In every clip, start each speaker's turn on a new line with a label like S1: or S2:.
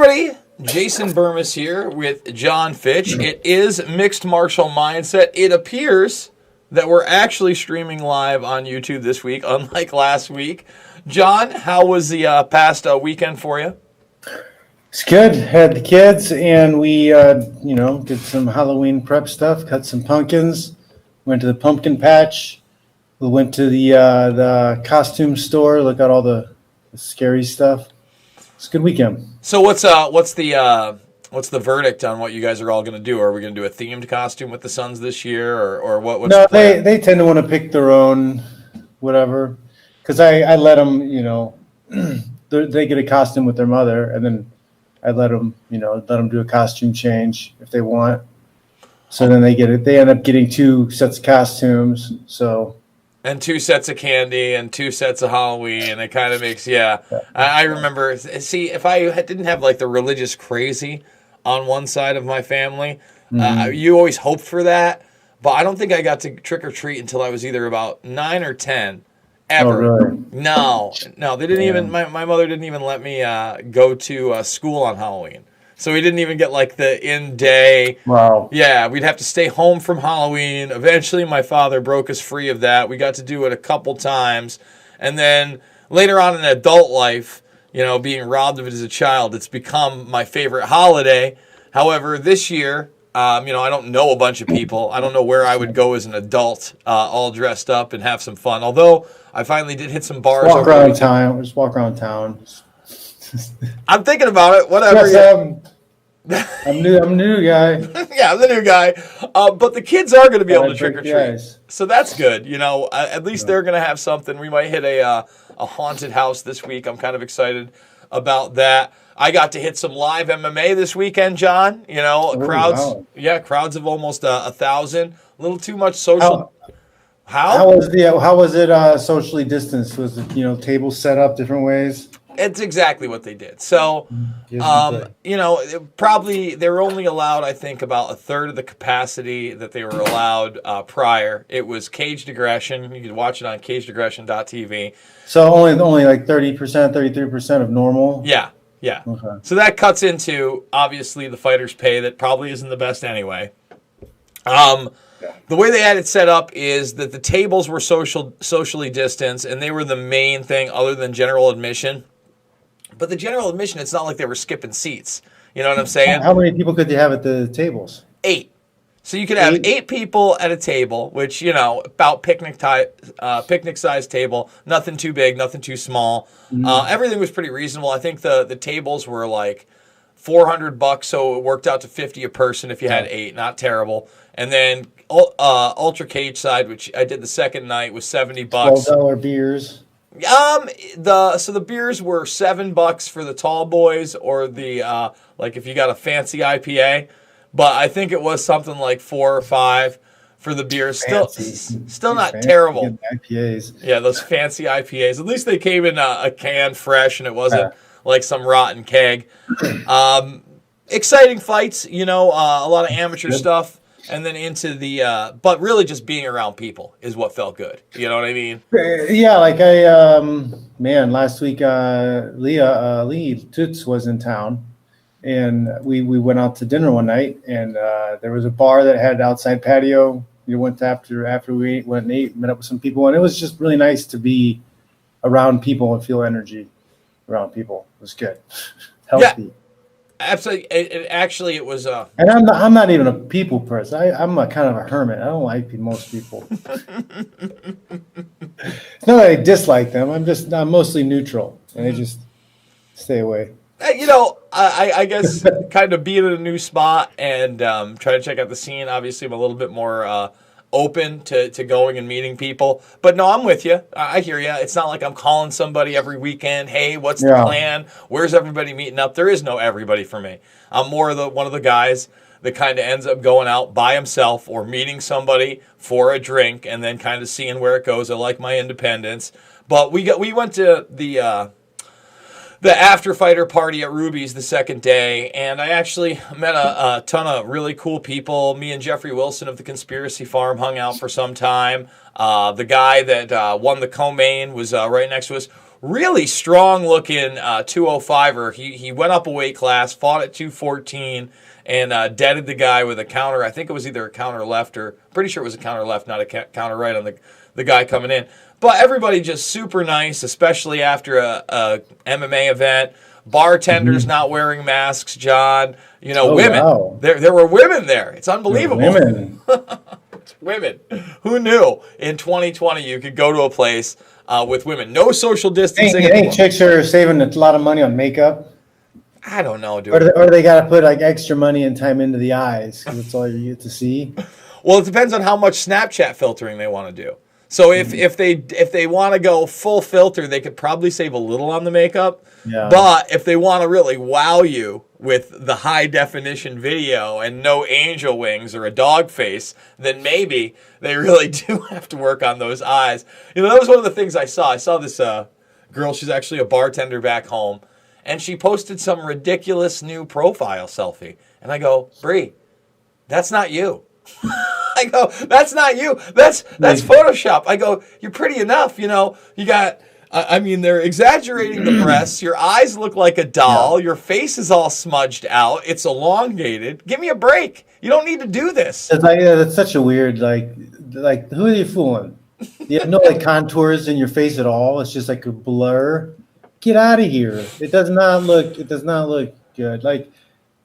S1: everybody, Jason Burmis here with John Fitch. It is Mixed Martial Mindset. It appears that we're actually streaming live on YouTube this week, unlike last week. John, how was the past weekend for you?
S2: It's good. Had the kids, and we, did some Halloween prep stuff, cut some pumpkins, went to the pumpkin patch. We went to the costume store, look at all the scary stuff. It's a good weekend.
S1: So what's the verdict on what you guys are all going to do? Are we going to do a themed costume with the Suns this year, or what?
S2: No, they tend to want to pick their own whatever. Because I let them, they get a costume with their mother, and then I let them do a costume change if they want. So then they end up getting 2 sets of costumes. So.
S1: And 2 sets of candy and 2 sets of Halloween, and it kind of makes, I remember, see, if I didn't have like the religious crazy on one side of my family, you always hoped for that, but I don't think I got to trick or treat until I was either about 9 or 10, ever.
S2: Oh, really?
S1: No, they didn't even, my mother didn't even let me go to school on Halloween. So we didn't even get like the in-day.
S2: Wow.
S1: Yeah, we'd have to stay home from Halloween. Eventually, my father broke us free of that. We got to do it a couple times. And then later on in adult life, being robbed of it as a child, it's become my favorite holiday. However, this year, I don't know a bunch of people. I don't know where I would go as an adult, all dressed up and have some fun. Although I finally did hit some bars.
S2: Just walk around town.
S1: I'm thinking about it. Whatever.
S2: I'm new guy.
S1: Yeah, I'm the new guy. But the kids are going to be able to trick or treat, so that's good. At least they're going to have something. We might hit a haunted house this week. I'm kind of excited about that. I got to hit some live MMA this weekend, John. Crowds. Wow. Yeah, crowds of almost 1,000. A little too much social. How
S2: was it socially distanced? Was it tables set up different ways?
S1: It's exactly what they did. So, probably they were only allowed, I think, about a third of the capacity that they were allowed prior. It was caged aggression. You could watch it on cagedaggression.tv.
S2: So only like 30%, 33% of normal?
S1: Yeah. Okay. So that cuts into, obviously, the fighter's pay that probably isn't the best anyway. The way they had it set up is that the tables were socially distanced, and they were the main thing other than general admission. But the general admission, it's not like they were skipping seats. You know what I'm saying?
S2: How many people could you have at the tables?
S1: 8. So you could have 8 people at a table, which, about picnic-sized table. Nothing too big, nothing too small. Everything was pretty reasonable. I think the tables were like $400, so it worked out to $50 a person if you had 8. Not terrible. And then Ultra Cage side, which I did the second night, was $70.
S2: $12 beers.
S1: The beers were $7 for the tall boys, or the like if you got a fancy IPA, but I think it was something like 4 or 5 for the beers. Still not terrible.
S2: IPAs.
S1: Yeah, those fancy IPAs. At least they came in a can fresh, and it wasn't like some rotten keg. Exciting fights, a lot of amateur stuff. And then into the, but really just being around people is what felt good. You know what I mean?
S2: Yeah, like last week, Lee Toots was in town, and we went out to dinner one night, and there was a bar that had outside patio. We went after we went and ate, met up with some people, and it was just really nice to be around people and feel energy around people. It was good. Healthy.
S1: Yeah. Absolutely. It was.
S2: And I'm not even a people person. I'm a kind of a hermit. I don't like most people. It's not that I dislike them. I'm mostly neutral, and I just stay away.
S1: I guess kind of being in a new spot and try to check out the scene. Obviously, I'm a little bit more open to going and meeting people. But no, I'm with you. I hear you. It's not like I'm calling somebody every weekend. Hey, what's the plan? Where's everybody meeting up? There is no everybody for me. I'm more one of the guys that kind of ends up going out by himself or meeting somebody for a drink and then kind of seeing where it goes. I like my independence. But we went to the after fighter party at Ruby's the second day, and I actually met a ton of really cool people. Me and Jeffrey Wilson of the Conspiracy Farm hung out for some time. The guy that won the co-main was right next to us. really strong looking 205er. He went up a weight class, fought at 214, and deaded the guy with a counter. I think it was either a counter left or pretty sure it was a counter left, not a counter right on the guy coming in. But everybody just super nice, especially after a MMA event. Bartenders not wearing masks, John. Women.
S2: Wow.
S1: There were women there. It's unbelievable.
S2: Women.
S1: Women. Who knew in 2020 you could go to a place with women? No social distancing.
S2: Ain't chicks are saving a lot of money on makeup.
S1: I don't know, dude.
S2: Or they got to put like extra money and time into the eyes because that's all you get to see.
S1: Well, it depends on how much Snapchat filtering they want to do. So if they want to go full filter, they could probably save a little on the makeup.
S2: Yeah.
S1: But if they want to really wow you with the high definition video and no angel wings or a dog face, then maybe they really do have to work on those eyes. That was one of the things I saw. I saw this girl. She's actually a bartender back home, and she posted some ridiculous new profile selfie. And I go, Bree, that's not you. I go, that's not you. That's Photoshop. I go, you're pretty enough. You got, they're exaggerating the breasts. Your eyes look like a doll. Your face is all smudged out. It's elongated. Give me a break. You don't need to do this.
S2: That's such a weird, like, who are you fooling? You have no contours in your face at all. It's just like a blur. Get out of here. It does not look good. Like,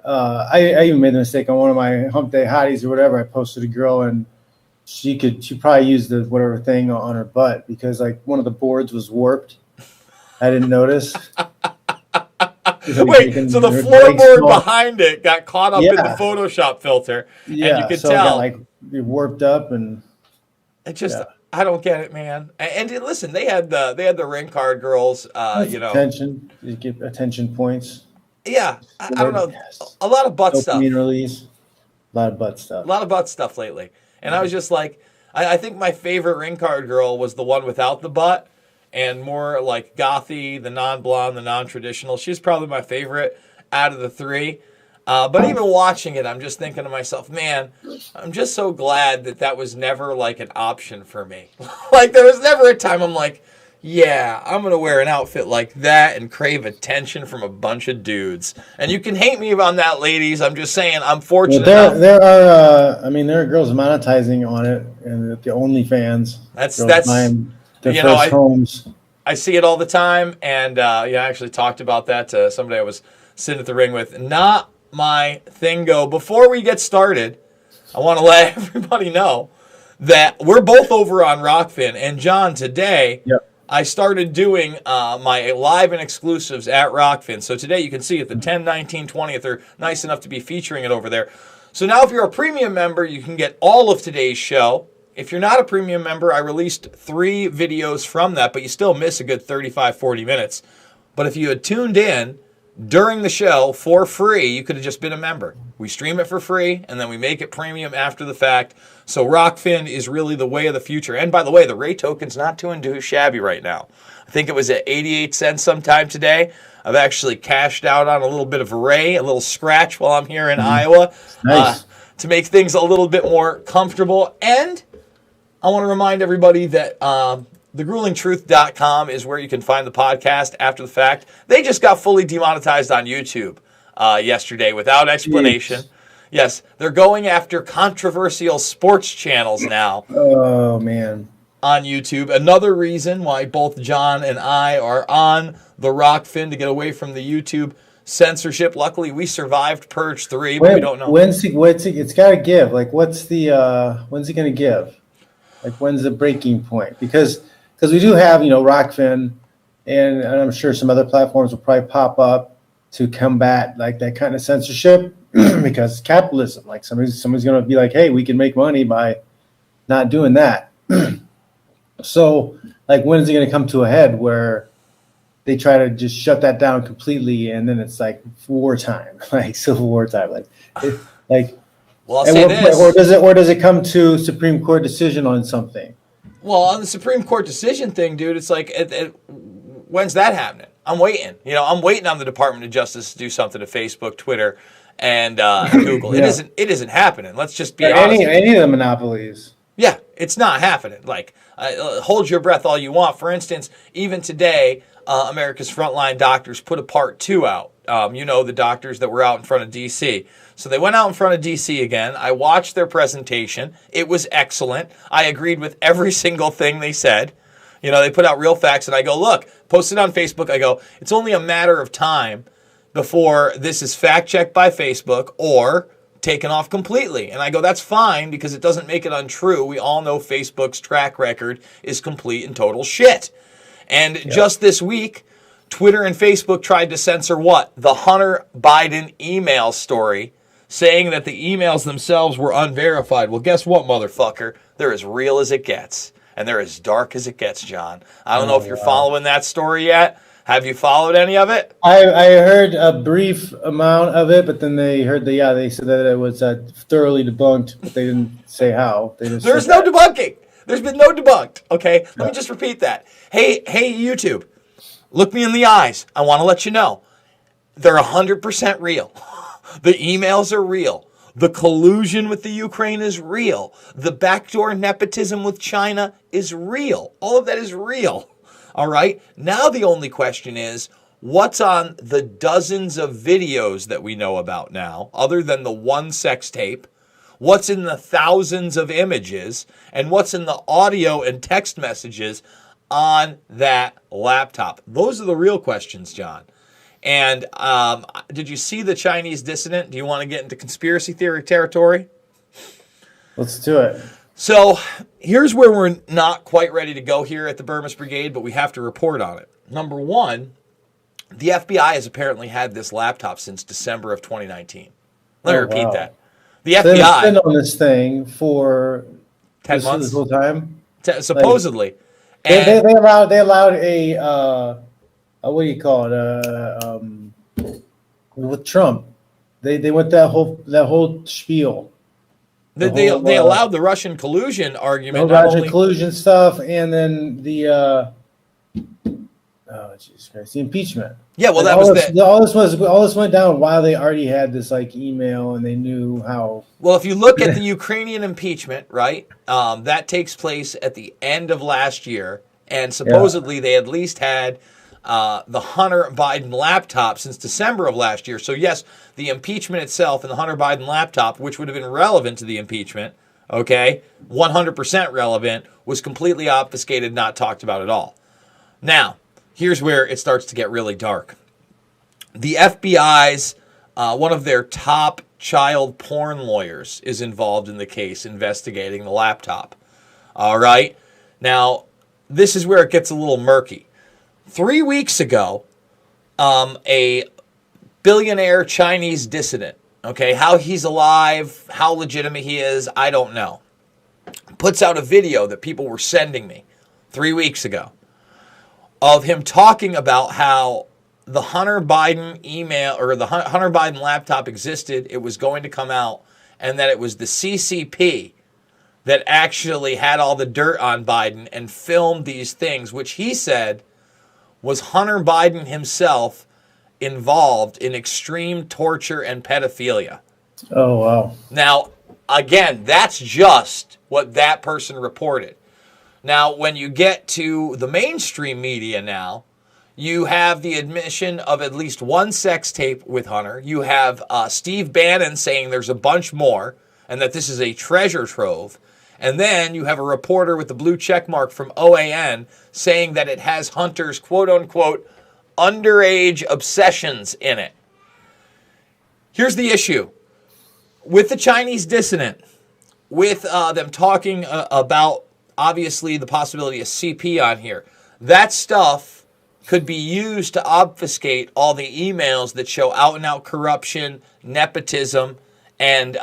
S2: I even made the mistake on one of my hump day hotties or whatever. I posted a girl and she probably used the whatever thing on her butt because like one of the boards was warped. I didn't notice.
S1: Wait, so the floorboard behind it got caught up in the Photoshop filter, and you could tell
S2: it got like warped up, and
S1: it just I don't get it, man. And listen, they had the ring card girls,
S2: attention, you get attention points.
S1: Yeah, I don't know. A lot of butt stuff.
S2: Release. A lot of butt stuff.
S1: A lot of butt stuff lately. And I was just like, I think my favorite ring card girl was the one without the butt and more like gothy, the non-blonde, the non-traditional. She's probably my favorite out of the three. But even watching it, I'm just thinking to myself, man, I'm just so glad that was never like an option for me. Like there was never a time I'm like, yeah, I'm going to wear an outfit like that and crave attention from a bunch of dudes. And you can hate me on that, ladies. I'm just saying I'm fortunate enough.
S2: There are girls monetizing on it and the OnlyFans.
S1: That's
S2: buying their first homes.
S1: I see it all the time. And I actually talked about that to somebody I was sitting at the ring with. Not my thing, go. Before we get started, I want to let everybody know that we're both over on Rockfin. And John, today...
S2: Yep.
S1: I started doing my live and exclusives at Rockfin. So today you can see it, the 10, 19, 20th. They're nice enough to be featuring it over there. So now if you're a premium member, you can get all of today's show. If you're not a premium member, I released 3 videos from that, but you still miss a good 35, 40 minutes. But if you had tuned in during the show for free, you could have just been a member. We stream it for free, and then we make it premium after the fact. So Rockfin is really the way of the future. And by the way, the Ray token's not too shabby right now. I think it was at 88 cents sometime today. I've actually cashed out on a little bit of Ray, a little scratch while I'm here in Iowa.
S2: Nice.
S1: To make things a little bit more comfortable. And I want to remind everybody that thegruelingtruth.com is where you can find the podcast after the fact. They just got fully demonetized on YouTube yesterday without explanation.
S2: Jeez.
S1: Yes, they're going after controversial sports channels now.
S2: Oh, man.
S1: On YouTube. Another reason why both John and I are on the Rockfin to get away from the YouTube censorship. Luckily, we survived Purge 3, but we don't know.
S2: It's got to give. Like, when's he going to give? Like, when's the breaking point? Because we do have, Rockfin, and I'm sure some other platforms will probably pop up to combat like that kind of censorship because capitalism. Like somebody's going to be like, hey, we can make money by not doing that. So, like, when is it going to come to a head where they try to just shut that down completely, and then it's like wartime, like Civil War time,
S1: Well, I'll say this.
S2: Or does it come to Supreme Court decision on something?
S1: Well, on the Supreme Court decision thing, dude, it's like, when's that happening? I'm waiting. I'm waiting on the Department of Justice to do something to Facebook, Twitter, and Google.
S2: Yeah.
S1: It isn't happening. Let's just be honest.
S2: Any of the monopolies.
S1: Yeah, It's not happening. Like, hold your breath all you want. For instance, even today, America's Frontline Doctors put a part 2 out. The doctors that were out in front of D.C. So they went out in front of D.C. again. I watched their presentation. It was excellent. I agreed with every single thing they said. They put out real facts, and I go, look, posted on Facebook, I go, it's only a matter of time before this is fact-checked by Facebook or taken off completely. And I go, that's fine because it doesn't make it untrue. We all know Facebook's track record is complete and total shit. And just this week, Twitter and Facebook tried to censor what? The Hunter Biden email story, saying that the emails themselves were unverified. Well, guess what, motherfucker? They're as real as it gets. And they're as dark as it gets, John. I don't know if you're following that story yet. Have you followed any of it?
S2: I heard a brief amount of it, but then they said that it was thoroughly debunked, but they didn't say how.
S1: There's no debunking. There's been no debunked. Okay, let me just repeat that. Hey, YouTube, look me in the eyes. I want to let you know they're 100% real. The emails are real. The collusion with the Ukraine is real. The backdoor nepotism with China is real. All of that is real. All right. Now the only question is, what's on the dozens of videos that we know about now, other than the one sex tape? What's in the thousands of images? And what's in the audio and text messages on that laptop? Those are the real questions, John. And did you see the Chinese dissident? Do you want to get into conspiracy theory territory?
S2: Let's do it.
S1: So here's where we're not quite ready to go here at the Burmese Brigade, but we have to report on it. Number one, the FBI has apparently had this laptop since December of 2019. Let me repeat that. The FBI
S2: they've been on this thing for
S1: 10 months.
S2: This whole time,
S1: supposedly.
S2: They allowed a what do you call it? With Trump, they went that whole spiel.
S1: They allowed the Russian collusion argument.
S2: The Russian collusion stuff, and then the Jesus Christ, the impeachment.
S1: Yeah, well,
S2: all this went down while they already had this email, and they knew how.
S1: Well, if you look at the Ukrainian impeachment, right, that takes place at the end of last year, and supposedly they at least had the Hunter Biden laptop since December of last year. So yes, the impeachment itself and the Hunter Biden laptop, which would have been relevant to the impeachment, 100% relevant, was completely obfuscated, not talked about at all. Now, here's where it starts to get really dark. The FBI's, one of their top child porn lawyers is involved in the case investigating the laptop. All right? Now, this is where it gets a little murky. 3 weeks ago, a billionaire Chinese dissident, how he's alive, how legitimate he is, I don't know, puts out a video that people were sending me 3 weeks ago of him talking about how the Hunter Biden email or the Hunter Biden laptop existed, it was going to come out, and that it was the CCP that actually had all the dirt on Biden and filmed these things, which he said was Hunter Biden himself involved in extreme torture and pedophilia.
S2: Oh, wow.
S1: Now, again, that's just what that person reported. Now, when you get to the mainstream media now, you have the admission of at least one sex tape with Hunter. You have Steve Bannon saying there's a bunch more and that this is a treasure trove. And then you have a reporter with the blue check mark from OAN saying that it has Hunter's quote-unquote underage obsessions in it. Here's the issue. With the Chinese dissident, with them talking about, obviously, the possibility of CP on here, that stuff could be used to obfuscate all the emails that show out-and-out corruption, nepotism, and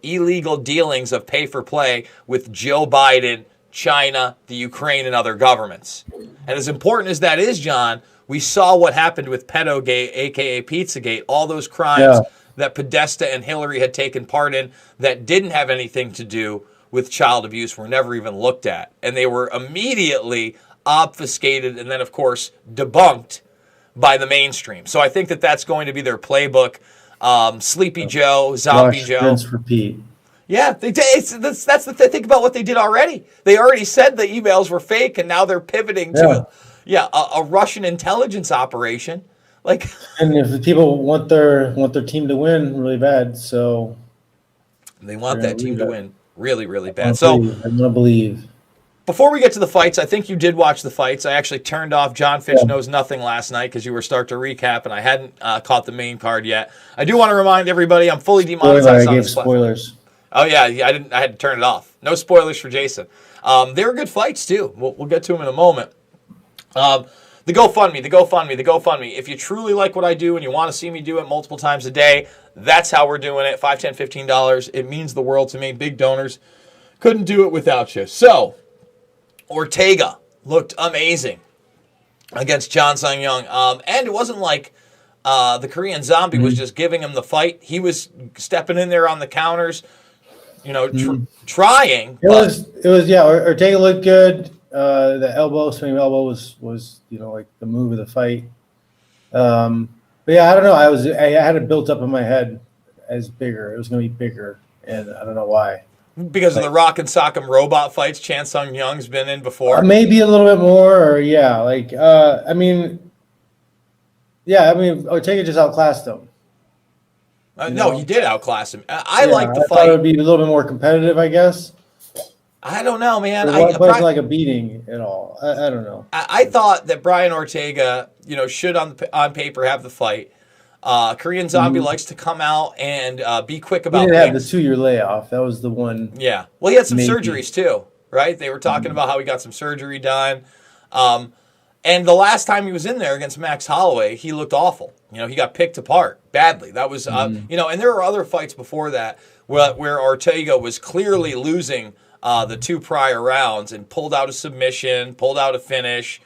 S1: illegal dealings of pay-for-play with Joe Biden, China, the Ukraine, and other governments. And as important as that is, John, we saw what happened with Pedogate, a.k.a. Pizzagate, all those crimes that Podesta and Hillary had taken part in that didn't have anything to do with child abuse were never even looked at. And they were immediately obfuscated and then, of course, debunked by the mainstream. So I think that that's going to be their playbook. Sleepy Joe, Zombie Joe.
S2: Rinse, repeat.
S1: Yeah, they did. That's the thing about what they did already. They already said the emails were fake, and now they're pivoting to a Russian intelligence operation. Like,
S2: and if the people want their team to win really bad, so
S1: they want that team to win really, really
S2: I
S1: bad.
S2: want
S1: So
S2: to believe.
S1: before we get to the fights, I think you did watch the fights. I actually turned off John Fitch Knows Nothing last night because you were starting to recap, and I hadn't caught the main card yet. I do want to remind everybody I'm fully demonetized on this
S2: spoilers.
S1: Oh yeah, I didn't. I had to turn it off. No spoilers for Jason. They were good fights too. We'll get to them in a moment. The GoFundMe. If you truly like what I do and you want to see me do it multiple times a day, that's how we're doing it. $5, $10, $15. It means the world to me. Big donors. Couldn't do it without you. So, Ortega looked amazing against John Sung Young. And it wasn't like the Korean Zombie was just giving him the fight. He was stepping in there on the counters, trying.
S2: Ortega looked good. The swinging elbow was like the move of the fight. But yeah, I don't know. I had it built up in my head as bigger. It was going to be bigger, and I don't know why.
S1: Because of the Rock and Sock'em robot fights Chan Sung Young's been in before?
S2: Maybe a little bit more, Ortega just outclassed him.
S1: No, he did outclass him. I like the fight.
S2: I thought it would be a little bit more competitive, I guess.
S1: I don't know, man.
S2: It wasn't like a beating at all. I don't know.
S1: I thought that Brian Ortega, should on paper have the fight. Korean Zombie likes to come out and be quick about
S2: things. He didn't have the 2-year layoff. That was the one.
S1: Yeah. Well, he had some surgeries too, right? They were talking about how he got some surgery done. And the last time he was in there against Max Holloway, he looked awful. He got picked apart badly. That was, and there were other fights before that where Ortega was clearly losing the 2 prior rounds and pulled out a submission, pulled out a finish,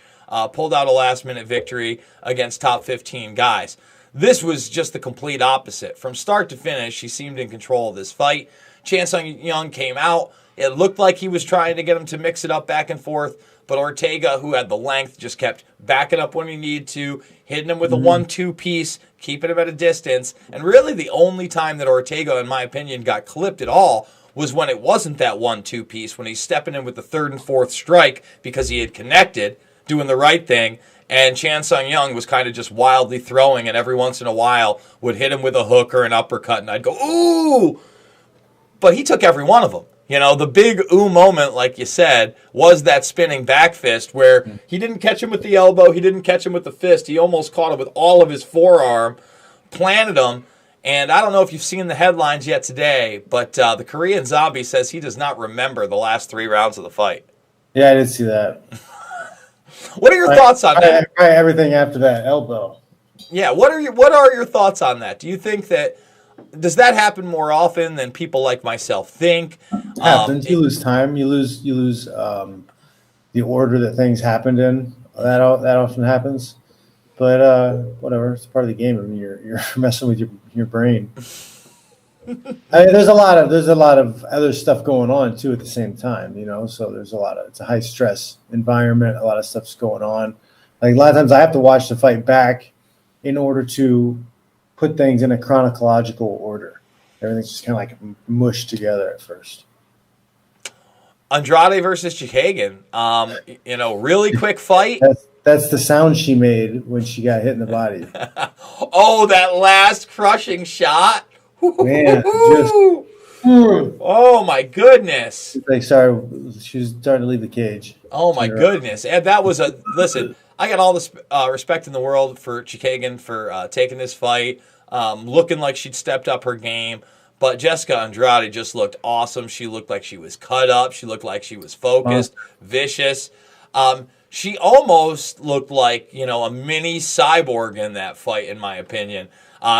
S1: pulled out a last-minute victory against top 15 guys. This was just the complete opposite. From start to finish, he seemed in control of this fight. Chan Sung Young came out. It looked like he was trying to get him to mix it up back and forth, but Ortega, who had the length, just kept backing up when he needed to, hitting him with a 1-2 piece, keeping him at a distance. And really the only time that Ortega, in my opinion, got clipped at all was when it wasn't that 1-2 piece, when he's stepping in with the 3rd and 4th strike because he had connected, doing the right thing. And Chan Sung Young was kind of just wildly throwing, and every once in a while would hit him with a hook or an uppercut, and I'd go, ooh! But he took every one of them. The big ooh moment, like you said, was that spinning back fist where he didn't catch him with the elbow, he didn't catch him with the fist, he almost caught him with all of his forearm, planted him, and I don't know if you've seen the headlines yet today, but the Korean Zombie says he does not remember the last 3 rounds of the fight.
S2: Yeah, I did see that.
S1: What are your thoughts on that?
S2: Everything after that elbow.
S1: Yeah, what are your thoughts on that? Do you think does that happen more often than people like myself think?
S2: It happens. You lose time. You lose the order that things happened in. That often happens. But whatever, it's part of the game. I mean, you're messing with your brain. There's a lot of other stuff going on too at the same time, so it's a high stress environment, a lot of stuff's going on. Like a lot of times I have to watch the fight back in order to put things in a chronological order. Everything's just kind of like mushed together at first.
S1: Andrade versus Chikagan, really quick fight.
S2: That's the sound she made when she got hit in the body.
S1: Oh, that last crushing shot.
S2: Man,
S1: oh my goodness!
S2: Sorry, she was starting to leave the cage.
S1: Oh my goodness! And that was listen. I got all the respect in the world for Chikagan for taking this fight, looking like she'd stepped up her game. But Jessica Andrade just looked awesome. She looked like she was cut up. She looked like she was focused, vicious. She almost looked like a mini cyborg in that fight, in my opinion.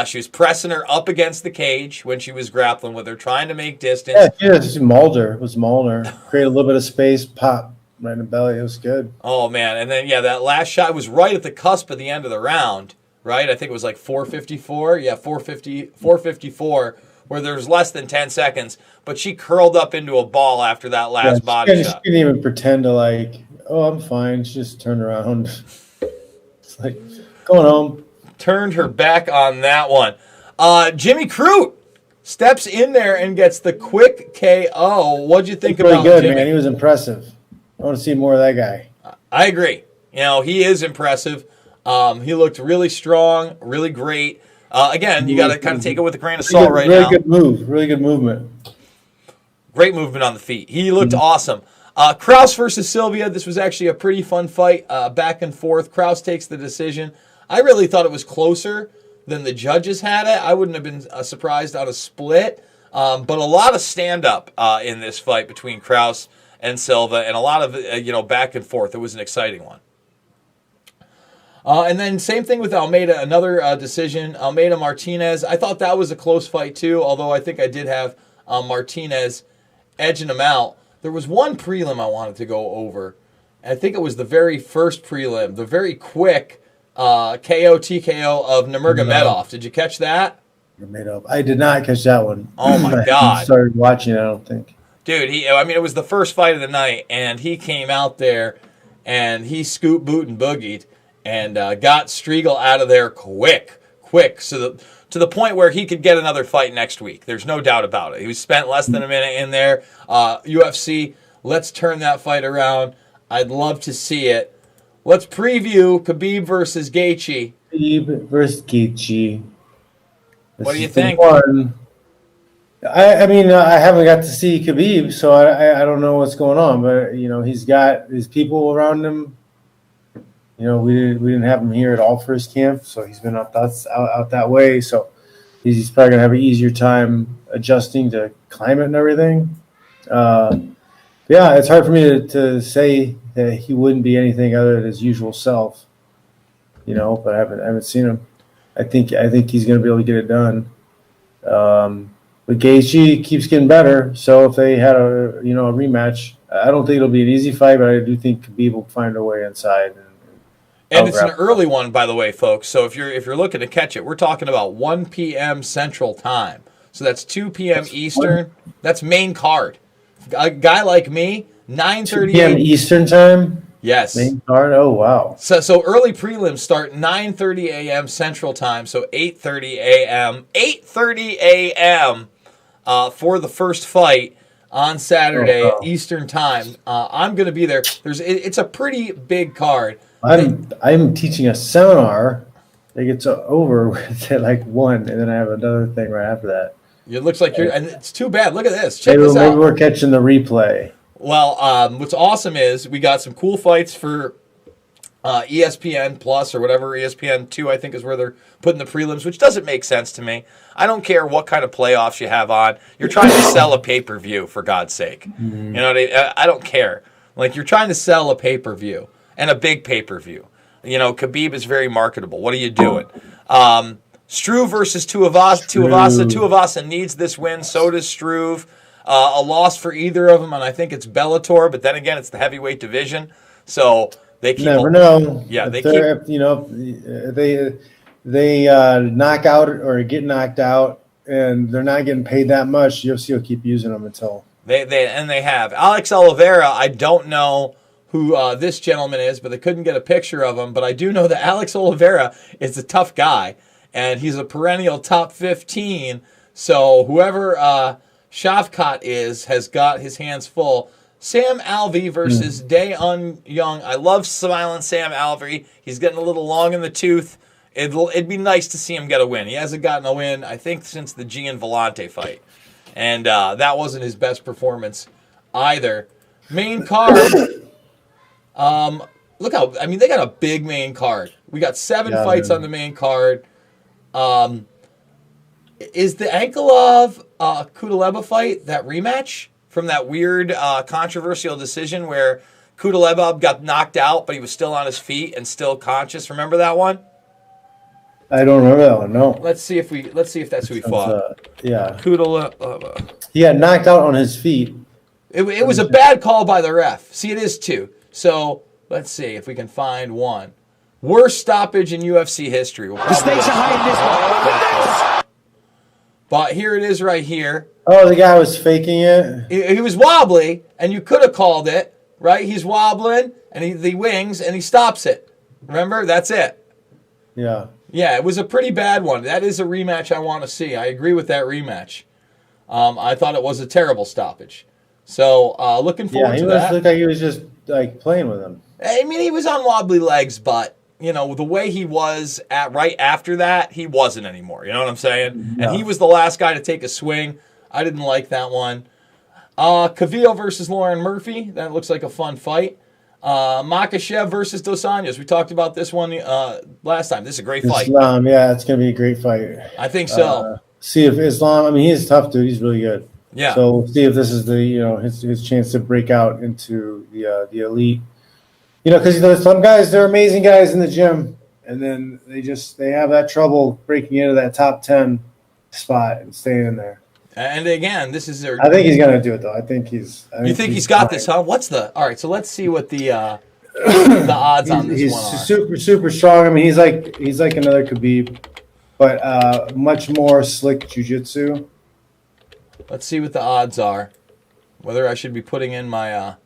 S1: She was pressing her up against the cage when she was grappling with her, trying to make distance.
S2: Yeah, she mauled her. Created a little bit of space, pop right in the belly. It was good.
S1: Oh, man. And then, that last shot was right at the cusp of the end of the round, right? I think it was like 4:54. Yeah, 4:54, where there was less than 10 seconds. But she curled up into a ball after that last body shot.
S2: She didn't even pretend to I'm fine. She just turned around. It's like, going home.
S1: Turned her back on that one. Jimmy Crute steps in there and gets the quick KO. What'd you think
S2: Pretty
S1: about
S2: good,
S1: Jimmy?
S2: man. He was impressive. I want to see more of that guy.
S1: I agree. He is impressive. He looked really strong, really great. Again, you got to kind of take it with a grain of salt right now.
S2: Really good move. Really good movement.
S1: Great movement on the feet. He looked awesome. Krauss versus Silva. This was actually a pretty fun fight, back and forth. Krauss takes the decision. I really thought it was closer than the judges had it. I wouldn't have been surprised on a split. But a lot of stand-up in this fight between Krauss and Silva, and a lot of back and forth. It was an exciting one. And then same thing with Almeida, another decision. Almeida Martinez. I thought that was a close fight too, although I think I did have Martinez edging him out. There was one prelim I wanted to go over. I think it was the very first prelim, the very quick KO TKO of Nurmagomedov. Did you catch that?
S2: I did not catch that one.
S1: Oh my God!
S2: I started watching it, I don't think.
S1: Dude, it was the first fight of the night, and he came out there and he scooped, boot, and boogied, and got Striegel out of there quick. So to the point where he could get another fight next week. There's no doubt about it. He was spent less than a minute in there. UFC, let's turn that fight around. I'd love to see it. Let's preview Khabib versus Gaethje.
S2: Khabib versus Gaethje.
S1: What do you think?
S2: I mean, I haven't got to see Khabib, so I don't know what's going on. But he's got his people around him. We didn't have him here at all for his camp, so he's been out that way. So he's probably gonna have an easier time adjusting to climate and everything. Yeah, it's hard for me to say that he wouldn't be anything other than his usual self. But I haven't seen him. I think he's gonna be able to get it done. But Gaethje keeps getting better, so if they had a rematch, I don't think it'll be an easy fight, but I do think Khabib will find a way inside.
S1: And it's an early one, by the way, folks. So if you're looking to catch it, we're talking about 1 p.m. Central Time. So that's 2 p.m. Eastern. That's main card. A guy like me, 9:30
S2: p.m. Eastern Time.
S1: Yes.
S2: Main card. Oh wow.
S1: So early prelims start 9:30 a.m. Central Time. So 8:30 a.m. 8:30 a.m. For the first fight on Saturday Eastern Time. I'm going to be there. It's a pretty big card.
S2: I'm teaching a seminar that gets over with at like 1, and then I have another thing right after that.
S1: It looks like and it's too bad. Look at this. Check this out.
S2: Maybe we're catching the replay.
S1: Well, what's awesome is we got some cool fights for ESPN Plus or whatever, ESPN 2 I think is where they're putting the prelims, which doesn't make sense to me. I don't care what kind of playoffs you have on. You're trying to sell a pay-per-view, for God's sake. Mm-hmm. I don't care. Like, you're trying to sell a pay-per-view. And a big pay-per-view. Khabib is very marketable. What are you doing? Struve versus Tuivasa. Tuivasa needs this win. So does Struve. A loss for either of them, and I think it's Bellator. But then again, it's the heavyweight division. So they keep
S2: never know.
S1: Yeah, they
S2: knock out or get knocked out, and they're not getting paid that much. UFC will keep using them until
S1: they have Alex Oliveira. I don't know who this gentleman is, but they couldn't get a picture of him. But I do know that Alex Oliveira is a tough guy, and he's a perennial top 15. So whoever Shavkat has got his hands full. Sam Alvey versus Dae-Un Young. I love Silent Sam Alvey. He's getting a little long in the tooth. It'd be nice to see him get a win. He hasn't gotten a win, I think, since the Gian Vellante fight. And that wasn't his best performance either. Main card. Look they got a big main card. We got 7 fights on the main card. Is the Anklov Kudaleba fight that rematch from that weird controversial decision where Kudaleba got knocked out, but he was still on his feet and still conscious? Remember that one?
S2: I don't remember that one. No.
S1: Let's see if that's who he fought.
S2: Yeah.
S1: Kudaleba.
S2: He got knocked out on his feet.
S1: It was a bad call by the ref. See, it is 2. So let's see if we can find one. Worst stoppage in UFC history. The stakes are high in this one. But here it is right here.
S2: Oh, the guy was faking it?
S1: He was wobbly, and you could have called it, right? He's wobbling, and he wings, and he stops it. Remember? That's it.
S2: Yeah.
S1: Yeah, it was a pretty bad one. That is a rematch I want to see. I agree with that rematch. I thought it was a terrible stoppage. So looking forward to that.
S2: Looked like he was just like playing with him.
S1: I mean, he was on wobbly legs, but the way he was right after that, he wasn't anymore. You know what I'm saying?
S2: No.
S1: And he was the last guy to take a swing. I didn't like that one. Khabib versus Lauren Murphy. That looks like a fun fight. Makhachev versus Dos Anjos. We talked about this one last time. This is a great fight.
S2: Islam, yeah, it's going to be a great fight.
S1: I think so.
S2: See if Islam, I mean, he's a tough dude. He's really good.
S1: Yeah.
S2: So we'll see if this is his chance to break out into the elite. Because some guys, they're amazing guys in the gym, and then they have that trouble breaking into that top 10 spot and staying in there.
S1: And again, this is their.
S2: I think he's gonna do it though.
S1: You think he's got this, huh? All right? So let's see what the odds on this one are.
S2: He's super super strong. I mean, he's like another Khabib, but much more slick jiu-jitsu.
S1: Let's see what the odds are. Whether I should be putting in my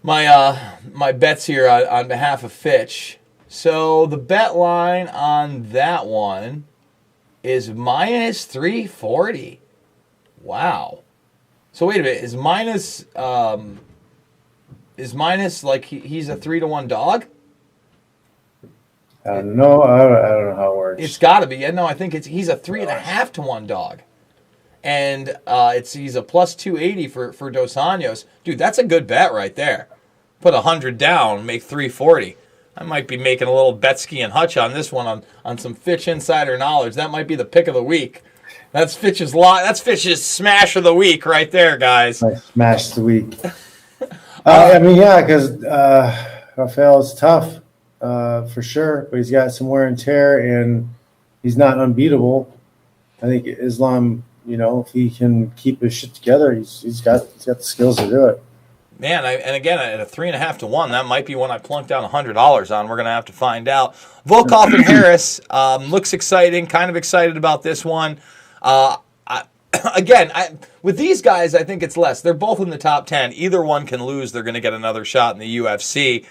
S1: my bets here on behalf of Fitch. So the bet line on that one is minus 340. Wow. So wait a minute. Is minus like he's a 3-1 dog?
S2: I don't know. I don't know how it works.
S1: It's got to be. Yeah, no, I think he's a 3.5 to 1 dog, and he's a plus 280 for Dos Anjos. Dude, that's a good bet right there. Put 100 down, make 340. I might be making a little Betsky and Hutch on this one on some Fitch insider knowledge. That might be the pick of the week. That's Fitch's smash of the week right there, guys.
S2: My smash of the week. I mean, yeah, because Rafael is tough for sure, but he's got some wear and tear, and he's not unbeatable. I think Islam, if he can keep his shit together, he's got the skills to do it.
S1: Man, and again, at a 3.5 to 1, that might be one I plunked down $100 on. We're going to have to find out. Volkov and Harris looks exciting. Kind of excited about this one. With these guys, I think it's less. They're both in the top 10. Either one can lose. They're going to get another shot in the UFC.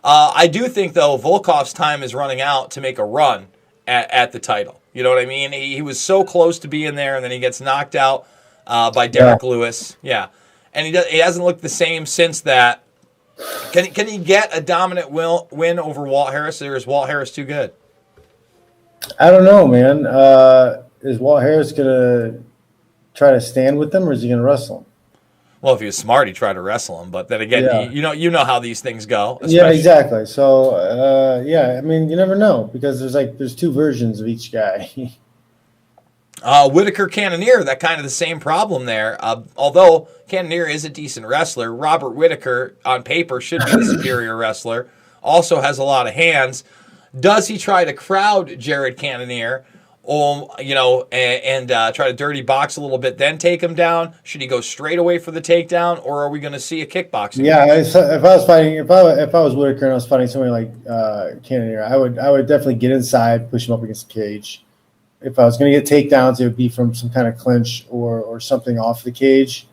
S1: I do think, though, Volkov's time is running out to make a run at the title. You know what I mean? He was so close to being there, and then he gets knocked out by Derek Lewis. Yeah. And he hasn't looked the same since that. Can he get a dominant win over Walt Harris, or is Walt Harris too good?
S2: I don't know, man. Is Walt Harris going to try to stand with him, or is he going to wrestle him?
S1: Well, if he was smart, he'd try to wrestle him. But then again, you know how these things go.
S2: Yeah, exactly. So, I mean, you never know, because there's two versions of each guy.
S1: Whitaker Cannonier, that kind of the same problem there. Although Cannonier is a decent wrestler, Robert Whitaker on paper should be the superior wrestler. Also has a lot of hands. Does he try to crowd Jared Cannonier, and try to dirty box a little bit, then take him down? Should he go straight away for the takedown, or are we going to see a kickboxing?
S2: Yeah, if I was Whitaker and I was fighting somebody like Cannonier, I would definitely get inside, push him up against the cage. If I was going to get takedowns, it would be from some kind of clinch or something off the cage.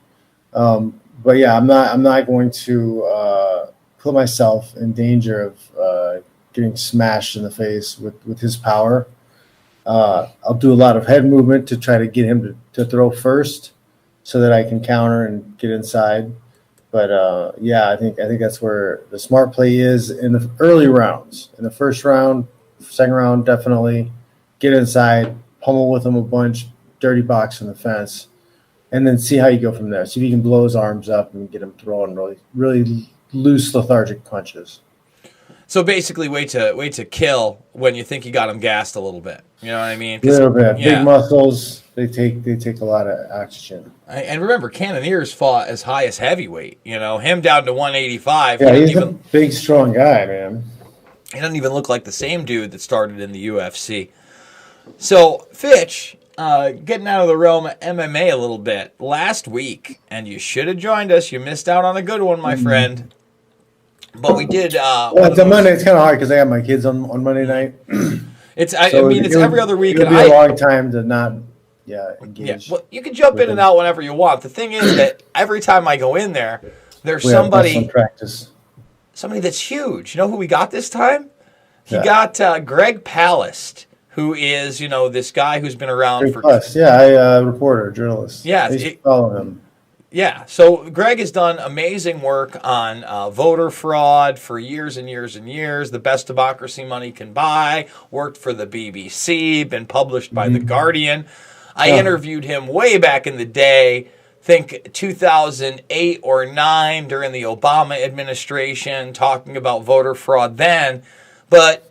S2: But yeah, I'm not going to put myself in danger of getting smashed in the face with his power. I'll do a lot of head movement to try to get him to throw first, so that I can counter and get inside. But I think that's where the smart play is in the early rounds. In the first round, second round, definitely. Get inside, pummel with him a bunch, dirty box on the fence, and then see how you go from there. See if you can blow his arms up and get him throwing really, really loose, lethargic punches.
S1: So basically, way to kill when you think you got him gassed a little bit. You know what I mean?
S2: A little bit. Yeah. Big muscles, they take a lot of oxygen.
S1: And remember, Cannonier's fought as high as heavyweight. Him down to 185.
S2: Yeah, he's a big, strong guy, man.
S1: He doesn't even look like the same dude that started in the UFC. So, Fitch, getting out of the realm of MMA a little bit. Last week, and you should have joined us. You missed out on a good one, my friend. But we did.
S2: It's a Monday. It's kind of hard because I have my kids on Monday night.
S1: It's every other week.
S2: It would be a long time to not engage.
S1: Yeah, well, you can jump in and out whenever you want. The thing is that every time I go in there, there's somebody that's huge. You know who we got this time? He got Greg Palast, who is, this guy who's been around for.
S2: Plus, yeah, I reporter, journalist.
S1: Yeah,
S2: I used to follow him.
S1: Yeah, so Greg has done amazing work on voter fraud for years and years and years. The best democracy money can buy. Worked for the BBC, been published by The Guardian. I interviewed him way back in the day, think 2008 or 9 during the Obama administration, talking about voter fraud then. But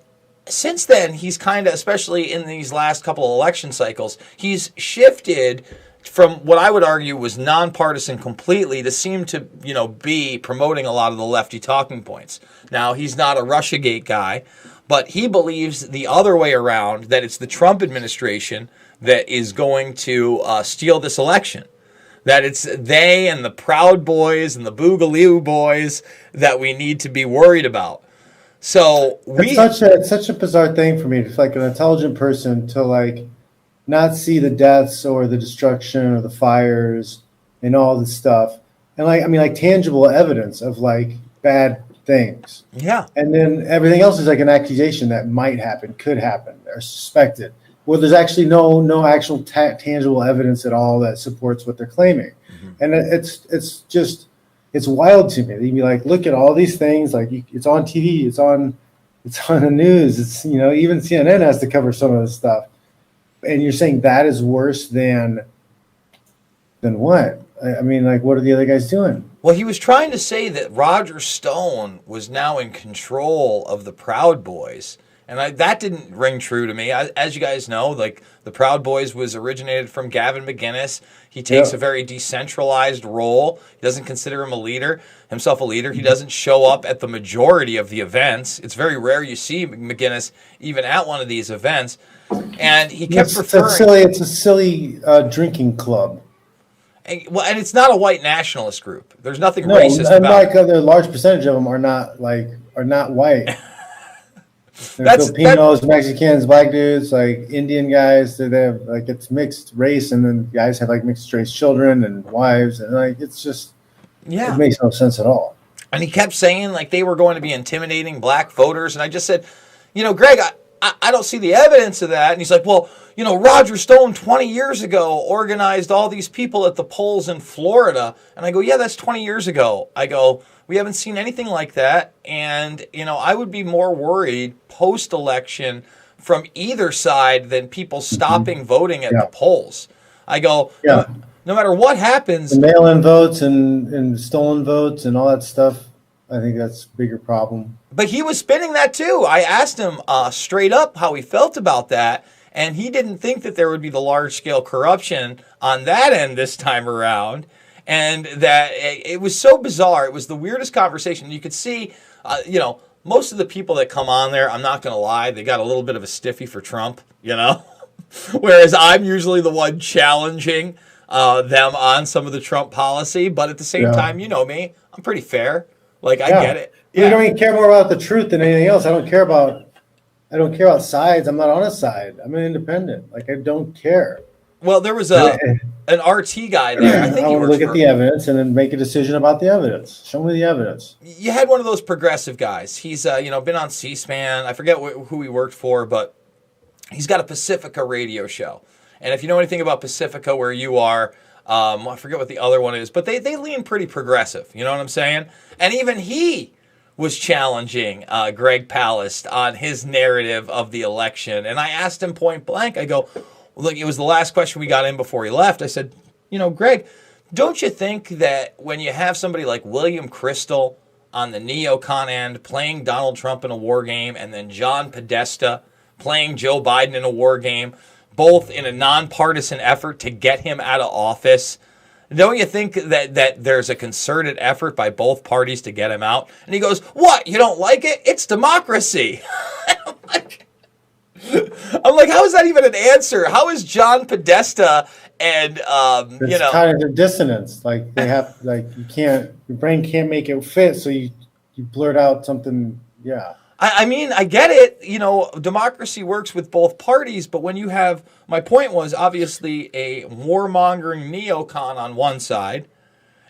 S1: since then, he's kind of, especially in these last couple of election cycles, he's shifted from what I would argue was nonpartisan completely to seem to, be promoting a lot of the lefty talking points. Now, he's not a Russiagate guy, but he believes the other way around, that it's the Trump administration that is going to steal this election. That it's they and the Proud Boys and the Boogaloo Boys that we need to be worried about. So
S2: it's such a bizarre thing for me, it's like an intelligent person to not see the deaths or the destruction or the fires and all this stuff. And tangible evidence of bad things.
S1: Yeah.
S2: And then everything else is an accusation that might happen, could happen, or suspected. Well, there's actually no actual tangible evidence at all that supports what they're claiming. Mm-hmm. And it's wild to me. You'd be look at all these things, it's on TV, it's on the news. It's, even CNN has to cover some of this stuff. And you're saying that is worse than what? What are the other guys doing?
S1: Well, he was trying to say that Roger Stone was now in control of the Proud Boys. And that didn't ring true to me. As you guys know, the Proud Boys was originated from Gavin McInnes. He takes a very decentralized role. He doesn't consider himself a leader. He doesn't show up at the majority of the events. It's very rare you see McInnes even at one of these events. And he kept referring.
S2: It's a silly drinking club.
S1: And it's not a white nationalist group. There's nothing racist about it.
S2: A large percentage of them are not white. There's Filipinos, Mexicans, black dudes, Indian guys. They have it's mixed race, and then guys have mixed race children and wives, and it's just it makes no sense at all.
S1: And he kept saying they were going to be intimidating black voters, and I just said, Greg, I don't see the evidence of that. And he's like, well, Roger Stone 20 years ago organized all these people at the polls in Florida. And I go, yeah, that's 20 years ago. I go, we haven't seen anything like that. And, I would be more worried post-election from either side than people stopping voting at the polls. I go, no matter what happens.
S2: The mail-in votes and stolen votes and all that stuff, I think that's a bigger problem.
S1: But he was spinning that too. I asked him straight up how he felt about that, and he didn't think that there would be the large-scale corruption on that end this time around, and that it was so bizarre. It was the weirdest conversation. You could see, most of the people that come on there, I'm not going to lie, they got a little bit of a stiffy for Trump, whereas I'm usually the one challenging them on some of the Trump policy, but at the same time, you know me, I'm pretty fair. I get it.
S2: Yeah. I don't even care more about the truth than anything else. I don't care about sides. I'm not on a side. I'm an independent. I don't care.
S1: Well, there was an RT guy there. I think
S2: I want to look at the evidence and then make a decision about the evidence. Show me the evidence.
S1: You had one of those progressive guys. He's been on C-SPAN. I forget who he worked for, but he's got a Pacifica radio show. And if you know anything about Pacifica, where you are. I forget what the other one is, but they lean pretty progressive. You know what I'm saying? And even he was challenging Greg Palast on his narrative of the election. And I asked him point blank, I go, look, it was the last question we got in before he left. I said, Greg, don't you think that when you have somebody like William Crystal on the neocon end playing Donald Trump in a war game, and then John Podesta playing Joe Biden in a war game, both in a nonpartisan effort to get him out of office, don't you think that there's a concerted effort by both parties to get him out? And he goes, what? You don't like it? It's democracy. I'm like, how is that even an answer? How is John Podesta and,
S2: it's kind of a dissonance. They have, your brain can't make it fit, so you blurt out something,
S1: I get it. Democracy works with both parties, but when you have, my point was obviously a warmongering neocon on one side,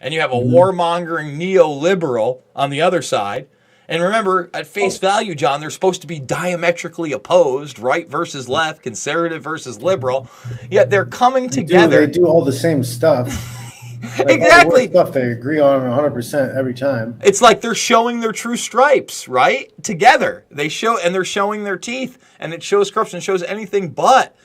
S1: and you have a warmongering neoliberal on the other side, And remember, at face value, John, they're supposed to be diametrically opposed, right versus left, conservative versus liberal. Yet they're coming together.
S2: They do all the same stuff. Like
S1: Exactly.
S2: All the stuff they agree on 100% every time.
S1: It's like they're showing their true stripes, right? Together. They're showing their teeth, and it shows corruption, shows anything but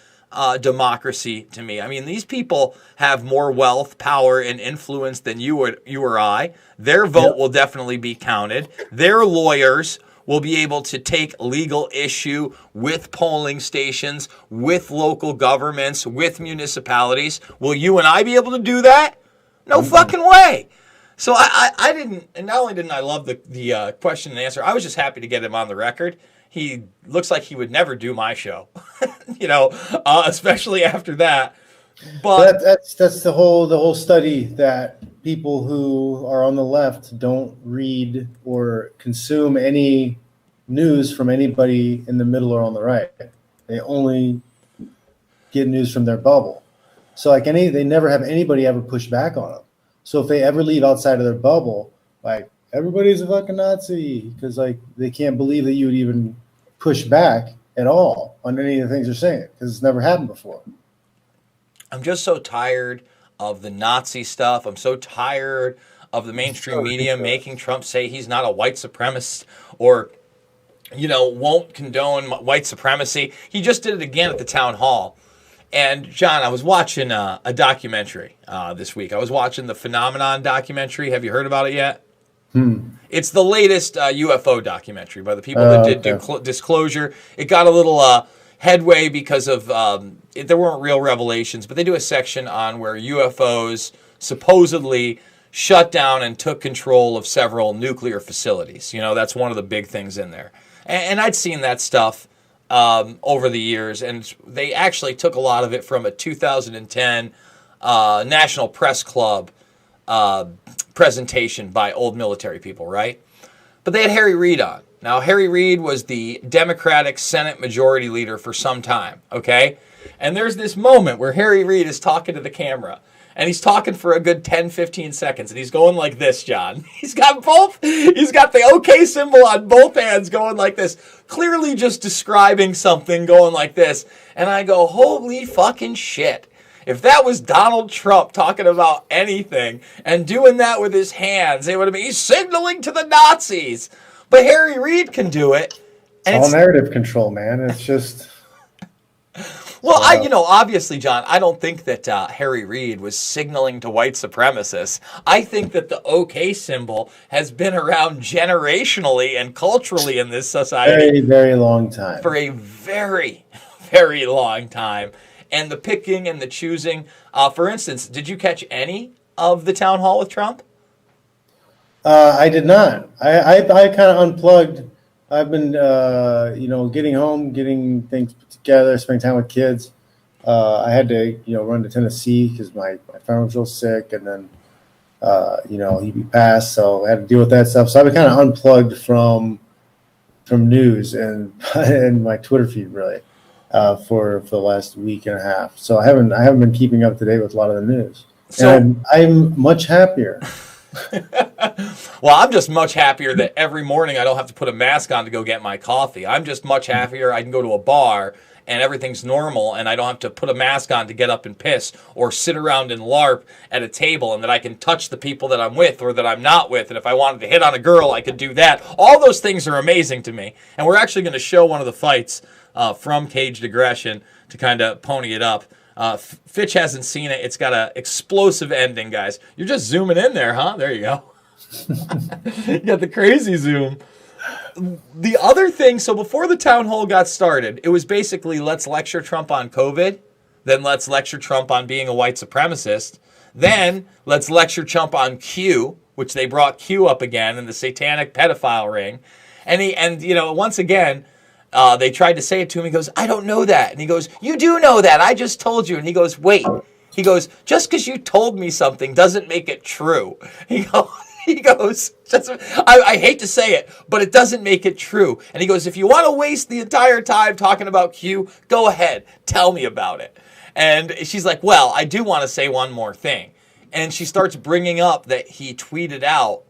S1: democracy to me. I mean, these people have more wealth, power, and influence than you or I. Their vote will definitely be counted. Their lawyers will be able to take legal issue with polling stations, with local governments, with municipalities. Will you and I be able to do that? No fucking way. So I didn't, and not only didn't I love the question and answer, I was just happy to get him on the record. He looks like he would never do my show, especially after that. But
S2: that's the whole study that people who are on the left don't read or consume any news from anybody in the middle or on the right. They only get news from their bubble. So they never have anybody ever push back on them. So if they ever leave outside of their bubble, like everybody's a fucking Nazi, because like they can't believe that you would even push back at all on any of the things they're saying, because it's never happened before.
S1: I'm just so tired of the Nazi stuff. I'm so tired of the mainstream media making Trump say he's not a white supremacist or, won't condone white supremacy. He just did it again at the town hall. And, John, I was watching a documentary this week. I was watching the Phenomenon documentary. Have you heard about it yet? It's the latest UFO documentary by the people that did Disclosure. It got a little headway because of there weren't real revelations, but they do a section on where UFOs supposedly shut down and took control of several nuclear facilities. That's one of the big things in there. And I'd seen that stuff over the years, and they actually took a lot of it from a 2010 National Press Club presentation by old military people, right? But they had Harry Reid on. Now, Harry Reid was the Democratic Senate Majority Leader for some time, okay? And there's this moment where Harry Reid is talking to the camera, and he's talking for a good 10, 15 seconds, and he's going like this, John. He's got the OK symbol on both hands going like this, clearly just describing something going like this. And I go, holy fucking shit. If that was Donald Trump talking about anything and doing that with his hands, it would have been, he's signaling to the Nazis. But Harry Reid can do it. And
S2: all narrative control, man. It's just...
S1: Well, obviously, John, I don't think that Harry Reid was signaling to white supremacists. I think that the OK symbol has been around generationally and culturally in this society.
S2: Very, very long time.
S1: For a very, very long time. And the picking and the choosing. For instance, did you catch any of the town hall with Trump?
S2: I did not. I kind of unplugged. I've been, getting home, getting things put together, spending time with kids. I had to, run to Tennessee because my friend was real sick, and then, he passed, so I had to deal with that stuff. So I've been kind of unplugged from news and my Twitter feed really for the last week and a half. So I haven't been keeping up to date with a lot of the news. So and I'm much happier.
S1: Well, I'm just much happier that every morning I don't have to put a mask on to go get my coffee. I'm just much happier I can go to a bar and everything's normal and I don't have to put a mask on to get up and piss or sit around and LARP at a table, and that I can touch the people that I'm with or that I'm not with. And if I wanted to hit on a girl, I could do that. All those things are amazing to me. And we're actually going to show one of the fights from Caged Aggression to kind of pony it up. Fitch hasn't seen it. It's got an explosive ending, guys. You're just zooming in there, huh? There you go. You got the crazy zoom. The other thing, so before the town hall got started, it was basically let's lecture Trump on COVID, then let's lecture Trump on being a white supremacist, then let's lecture Trump on Q, which they brought Q up again in the satanic pedophile ring. And once again, they tried to say it to him. He goes, I don't know that. And he goes, you do know that. I just told you. And he goes, wait. He goes, just because you told me something doesn't make it true. He goes, I hate to say it, but it doesn't make it true. And he goes, if you want to waste the entire time talking about Q, go ahead. Tell me about it. And she's like, well, I do want to say one more thing. And she starts bringing up that he tweeted out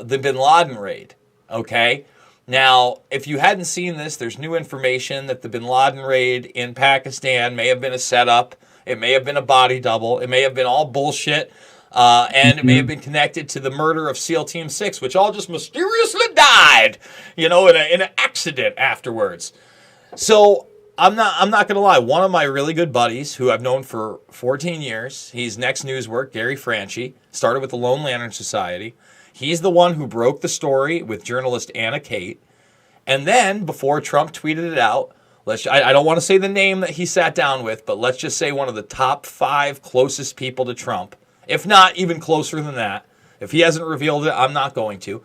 S1: the bin Laden raid. Okay? Now, if you hadn't seen this, there's new information that the bin Laden raid in Pakistan may have been a setup. It may have been a body double. It may have been all bullshit. And it may have been connected to the murder of SEAL Team 6, which all just mysteriously died, in an accident afterwards. So I'm not going to lie. One of my really good buddies, who I've known for 14 years, he's Next Newswork, Gary Franchi, started with the Lone Lantern Society. He's the one who broke the story with journalist Anna Kate. And then, before Trump tweeted it out, I don't want to say the name that he sat down with, but let's just say one of the top 5 closest people to Trump, if not even closer than that. If he hasn't revealed it, I'm not going to.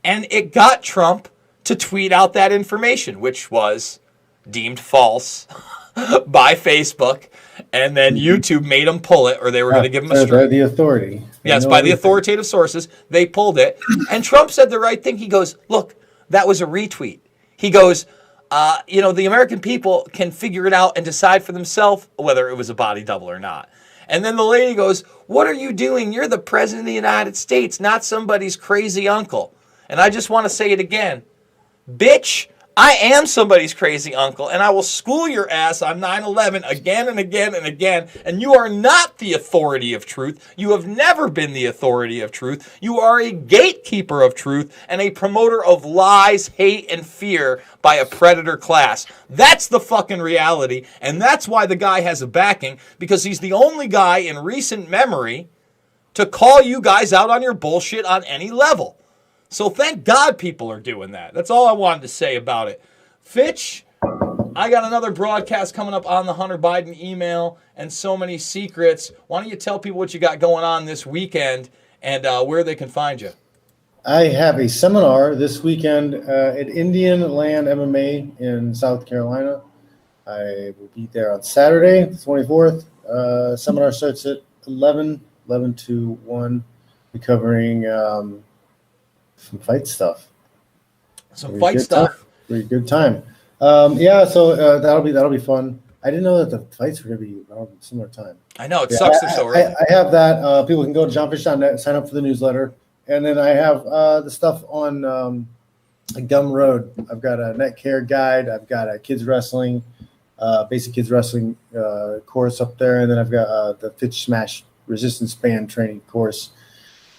S1: And it got Trump to tweet out that information, which was deemed false by Facebook. And then YouTube made him pull it, or they were going to give him a strike.
S2: By the authority.
S1: Yes, by the authoritative sources. They pulled it. And Trump said the right thing. He goes, look, that was a retweet. He goes, the American people can figure it out and decide for themselves whether it was a body double or not. And then the lady goes, what are you doing? You're the president of the United States, not somebody's crazy uncle. And I just want to say it again. Bitch, I am somebody's crazy uncle, and I will school your ass on 9/11 again and again and again. And you are not the authority of truth. You have never been the authority of truth. You are a gatekeeper of truth and a promoter of lies, hate, and fear by a predator class. That's the fucking reality, and that's why the guy has a backing, because he's the only guy in recent memory to call you guys out on your bullshit on any level. So thank God people are doing that. That's all I wanted to say about it. Fitch, I got another broadcast coming up on the Hunter Biden email and so many secrets. Why don't you tell people what you got going on this weekend and where they can find you?
S2: I have a seminar this weekend at Indian Land MMA in South Carolina. I will be there on Saturday, the 24th. Seminar starts at 11 to 1. We're covering some fight stuff. Very good time. So that'll be fun. I didn't know that the fights were going to be around a similar time.
S1: I know, it sucks they're so early.
S2: I have that. People can go to johnfish.net, sign up for the newsletter. And then I have the stuff on Gumroad. I've got a net care guide. I've got a kids wrestling, basic kids wrestling course up there. And then I've got the Fitch Smash resistance band training course.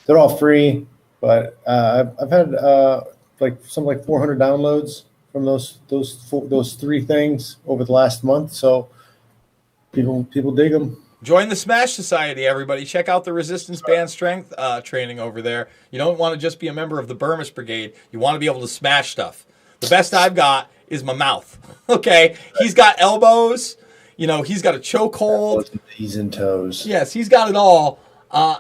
S2: They're all free. But I've had like 400 downloads from those 3 things over the last month. So people dig them.
S1: Join the Smash Society, everybody. Check out the resistance band strength training over there. You don't want to just be a member of the Burmese Brigade. You want to be able to smash stuff. The best I've got is my mouth. Okay, he's got elbows. He's got a chokehold.
S2: Knees and toes.
S1: Yes, he's got it all.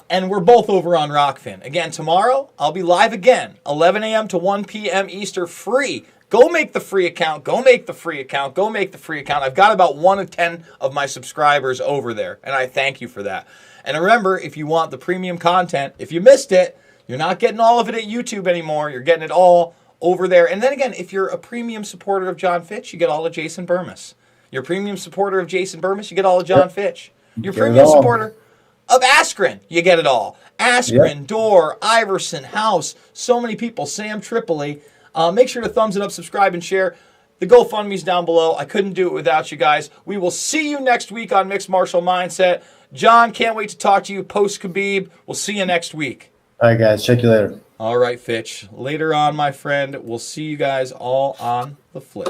S1: And we're both over on Rockfin. Again, tomorrow, I'll be live again, 11 a.m. to 1 p.m. Eastern, free. Go make the free account. Go make the free account. Go make the free account. I've got about 1 in 10 of my subscribers over there, and I thank you for that. And remember, if you want the premium content, if you missed it, you're not getting all of it at YouTube anymore. You're getting it all over there. And then again, if you're a premium supporter of John Fitch, you get all of Jason Burmis. You're a premium supporter of Jason Burmis, you get all of John Fitch. You're a premium supporter of Askren, you get it all. Askren, Dorr, Iverson, House, so many people, Sam Tripoli. Make sure to thumbs it up, subscribe, and share. The GoFundMe's down below. I couldn't do it without you guys. We will see you next week on Mixed Martial Mindset. John, can't wait to talk to you post Khabib. We'll see you next week.
S2: All right, guys. Check you later.
S1: All right, Fitch. Later on, my friend. We'll see you guys all on the flip.